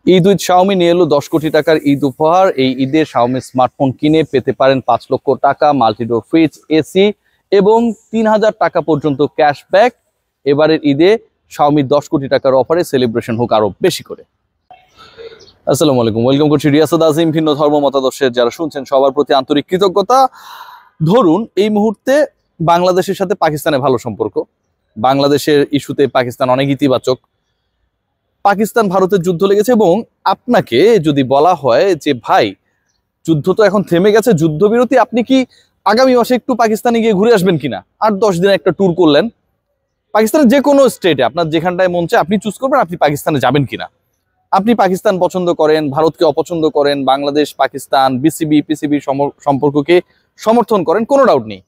Eid with Xiaomi নিয়ে এলো 10 কোটি টাকার ঈদ উপহার। এই ঈদে শাওমি স্মার্টফোন কিনে পেতে পারেন 5 লক্ষ টাকা, মাল্টিডোর ফ্রিজ, এসি এবং 3000 টাকা পর্যন্ত ক্যাশব্যাক। এবারের ঈদে শাওমি 10 কোটি টাকার অফারে সেলিব্রেশন হোক আরো বেশি করে। আসসালামু আলাইকুম, ওয়েলকাম করছি রিয়াসাদ আজিম। ভিন্ন ধর্ম মতাদর্শের যারা শুনছেন সবার প্রতি আন্তরিক কৃতজ্ঞতা। ধরুন এই মুহূর্তে বাংলাদেশের সাথে পাকিস্তানের ভালো সম্পর্ক, বাংলাদেশের ইস্যুতে পাকিস্তান অনেক ইতিবাচক, পাকিস্তান ভারতের যুদ্ধ লেগেছে এবং আপনাকে যদি বলা হয় যে ভাই যুদ্ধ তো এখন থেমে গেছে, যুদ্ধবিরতি, আপনি কি আগামী মাসে একটু পাকিস্তানে গিয়ে ঘুরে আসবেন কিনা? 8-10 দিনের একটা ট্যুর করলেন পাকিস্তানের যে কোনো স্টেটে, আপনার যেখানটায় মন চায় আপনি চুজ করবেন আপনি পাকিস্তানে যাবেন কিনা। আপনি পাকিস্তান পছন্দ করেন, ভারতকে অপছন্দ করেন, বাংলাদেশ পাকিস্তান বিসিবি পিসিবি সম্পর্ককে সমর্থন করেন, কোনো ডাউট নেই।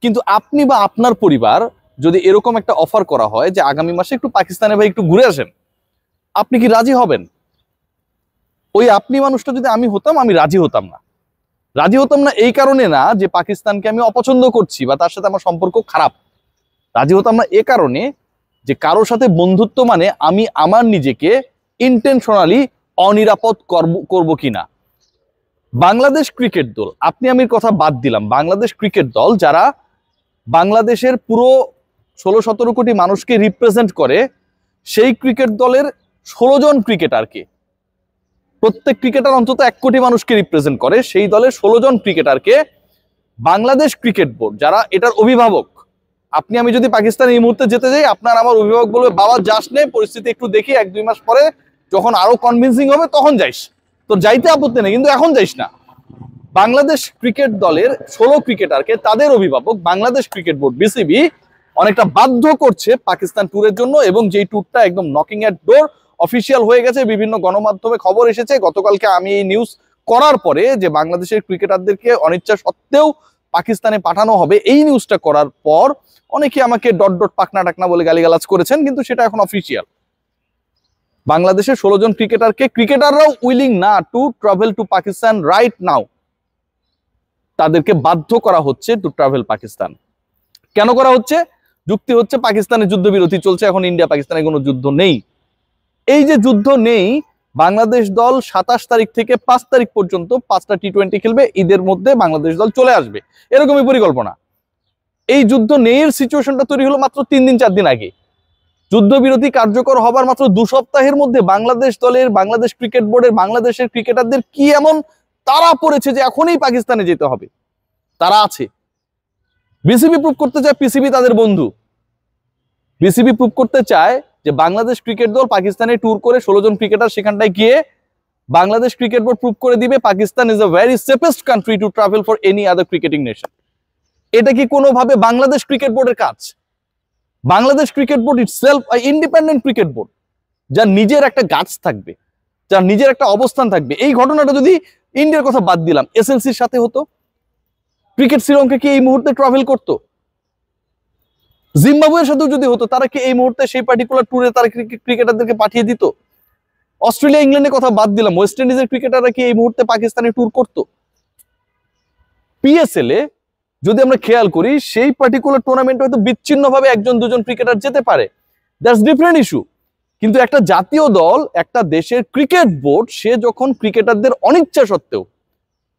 কিন্তু আপনি বা আপনার পরিবার যদি এরকম একটা অফার করা হয় যে আগামী মাসে একটু পাকিস্তানে ভাই একটু ঘুরে আসেন, আপনি কি রাজি হবেন? ওই আপনি মানুষটা যদি আমি হতাম, আমি রাজি হতাম না। রাজি হতাম না এই কারণে না যে পাকিস্তানকে আমি অপছন্দ করছি বা তার সাথে আমার সম্পর্ক খারাপ। রাজি হতাম না এ কারণে যে কারোর সাথে বন্ধুত্ব মানে আমি আমার নিজেকে ইন্টেনশনালি অনিরাপদ করব কিনা। বাংলাদেশ ক্রিকেট দল, আপনি আমির কথা বাদ দিলাম, বাংলাদেশ ক্রিকেট দল যারা বাংলাদেশের পুরো 16-17 কোটি মানুষকে রিপ্রেজেন্ট করে, সেই ক্রিকেট দলের 16 জন ক্রিকেটারকে, প্রত্যেক ক্রিকেটার অন্তত 1 কোটি মানুষকে রিপ্রেজেন্ট করে, সেই দলের 16 জন ক্রিকেটারকে বাংলাদেশ ক্রিকেট বোর্ড যারা এটার অভিভাবক, আপনি আমি যদি পাকিস্তান এই মুহূর্তে যেতে যাই, আপনার আমার অভিভাবক বলবে বাবা যাস নে, পরিস্থিতি একটু দেখি, 1-2 মাস পরে যখন আরো কনভিন্সিং হবে তখন যাইস, তোর যাইতে আপত্তি নেই, কিন্তু এখন যাইস না। বাংলাদেশ ক্রিকেট দলের 16 ক্রিকেটারকে তাদের অভিভাবক বাংলাদেশ ক্রিকেট বোর্ড বিসিবি অনেকটা বাধ্য করছে পাকিস্তান ট্যুরের জন্য, এবং যেই ট্যুরটা একদম নকিং এট ডোর, অফিসিয়াল হয়ে গেছে, বিভিন্ন গণমাধ্যমে খবর এসেছে। গতকালকে আমি এই নিউজ করার পরে যে বাংলাদেশের ক্রিকেটারদেরকে অনিচ্ছা সত্ত্বেও পাকিস্তানে পাঠানো হবে, এই নিউজটা করার পর অনেকে আমাকে ডট ডট পাকনা টাকনা বলে গালিগালাজ করেছেন, কিন্তু সেটা এখন অফিসিয়াল। বাংলাদেশের 16 জন ক্রিকেটারকে, ক্রিকেটাররাও উইলিং না to travel to Pakistan right now, তাদেরকে বাধ্য করা হচ্ছে টু ট্রাভেল পাকিস্তান। কেন করা হচ্ছে? যুক্তি হচ্ছে পাকিস্তানের যুদ্ধবিরতি চলছে, এখন ইন্ডিয়া পাকিস্তানের কোনো যুদ্ধ নেই। এই যে যুদ্ধ নেই, বাংলাদেশ দল 27 তারিখ থেকে 5 তারিখ পর্যন্ত 5টা টি20 খেলবে, ঈদের মধ্যে বাংলাদেশ দল চলে আসবে, এরকমই পরিকল্পনা। এই যুদ্ধ নেই এর সিচুয়েশনটা তৈরি হলো মাত্র 3-4 দিন আগে। যুদ্ধবিরতি কার্যকর হবার মাত্র 2 সপ্তাহের মধ্যে বাংলাদেশ দলের, বাংলাদেশ ক্রিকেট বোর্ডের, বাংলাদেশের ক্রিকেটারদের কি এমন তারা পড়েছে যে এখনই পাকিস্তানে যেতে হবে? তারা আছে। বিসিবি প্রুভ করতে চায় পিসিবি তাদের বন্ধু, বিসিবি প্রুভ করতে চায় যে বাংলাদেশ ক্রিকেট দল পাকিস্তানে ট্যুর করে 16 জন ক্রিকেটার সেখানটায় গিয়ে বাংলাদেশ ক্রিকেট বোর্ড প্রুভ করে দিবে Pakistan is a very safest country to travel for any other cricketing nation. এটা কি কোনোভাবে বাংলাদেশ ক্রিকেট বোর্ডের কাজ? Bangladesh cricket board itself independent cricket board, যার নিজের একটা গাছ থাকবে, যার নিজের একটা অবস্থান থাকবে। এই ঘটনাটা যদি ইন্ডিয়ার কথা বাদ দিলাম, এসএলসির সাথে হতো, ক্রিকেট শ্রীলঙ্কা কি এই মুহূর্তে ট্রাভেল করতো? জিম্বাবুয়ের সাথেও যদি হতো, তারা কি এই মুহূর্তে সেই পার্টিকুলার ট্যুরে তারা ক্রিকেটারদেরকে পাঠিয়ে দিত? অস্ট্রেলিয়া ইংল্যান্ডের কথা বাদ দিলাম, ওয়েস্ট ইন্ডিজের ক্রিকেটাররা কি এই মুহূর্তে পাকিস্তানে ট্যুর করতো? পিএসএল এ যদি আমরা খেয়াল করি, সেই পার্টিকুলার টুর্নামেন্টে হয়তো বিচ্ছিন্নভাবে 1-2 ক্রিকেটার যেতে পারে, দ্যাটস ডিফারেন্ট ইস্যু। কিন্তু একটা জাতীয় দল, একটা দেশের ক্রিকেট বোর্ড, সে যখন ক্রিকেটারদের অনিচ্ছা সত্ত্বেও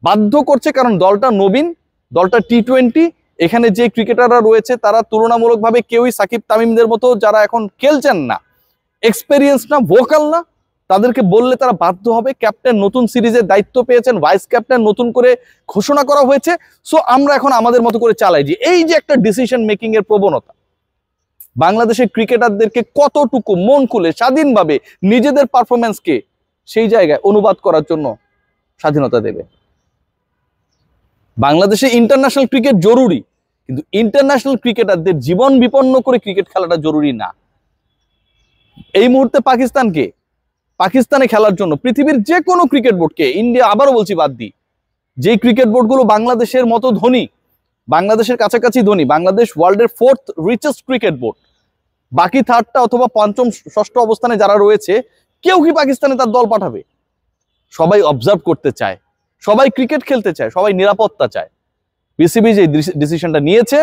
বাধ্য করছে, কারণ দলটা নবীন, দলটা টি20, এখানে যে ক্রিকেটাররা রয়েছে তারা তুলনামূলকভাবে কেউই সাকিব তামিমদের মতো যারা এখন খেলছেন না, এক্সপেরিয়েন্স না, ভোকাল না, তাদেরকে বললে তারা বাধ্য হবে। ক্যাপ্টেন নতুন সিরিজের দায়িত্ব পেয়েছেন, ভাইস ক্যাপ্টেন নতুন করে ঘোষণা করা হয়েছে, সো আমরা এখন আমাদের মতো করে চালাই। যে এই যে একটা ডিসিশন মেকিং এর প্রবণতা, বাংলাদেশের ক্রিকেটারদেরকে কতটুকু মন খুলে স্বাধীনভাবে নিজেদের পারফরমেন্সকে সেই জায়গায় অনুবাদ করার জন্য স্বাধীনতা দেবে? বাংলাদেশে ইন্টারন্যাশনাল ক্রিকেট জরুরি, কিন্তু ইন্টারন্যাশনাল ক্রিকেটারদের জীবন বিপন্ন করে ক্রিকেট খেলাটা জরুরি না। এই মুহূর্তে পাকিস্তানে খেলার জন্য পৃথিবীর যে কোনো ক্রিকেট বোর্ডকে, ইন্ডিয়া আবারও বলছি বাদ দিই, যে ক্রিকেট বোর্ডগুলো বাংলাদেশের মতো ধনী, বাংলাদেশের কাছাকাছি ধনী, বাংলাদেশ ওয়ার্ল্ডের 4th রিচেস্ট ক্রিকেট বোর্ড, বাকি 3টা অথবা 5ম 6ষ্ঠ অবস্থানে যারা রয়েছে, কেউ কি পাকিস্তানে তার দল পাঠাবে? সবাই অবজার্ভ করতে চায়, সবাই ক্রিকেট খেলতে চায়, সবাই নিরাপত্তা চায়। বিসিবি যে ডিসিশনটা নিয়েছে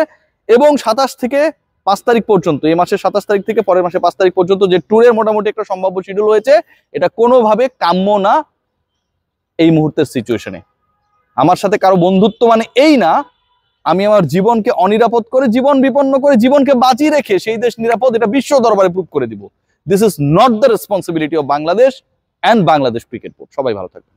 এবং 27 থেকে 5 তারিখ পর্যন্ত, এই মাসের 27 তারিখ থেকে পরের মাসে 5 তারিখ পর্যন্ত যে ট্যুরের মোটামুটি একটা সম্ভাব্য শিডিউল হয়েছে, এটা কোনোভাবে কাম্য না এই মুহূর্তের সিচুয়েশনে। আমার সাথে কারো বন্ধুত্ব মানে এই না আমি আমার জীবনকে অনিরাপদ করে, জীবন বিপন্ন করে, জীবনকে বাঁচিয়ে রেখে সেই দেশ নিরাপদ, এটা বিশ্ব দরবারে প্রুভ করে দিব। This is not the responsibility of Bangladesh and Bangladesh cricket board. সবাই ভালো থাকবেন।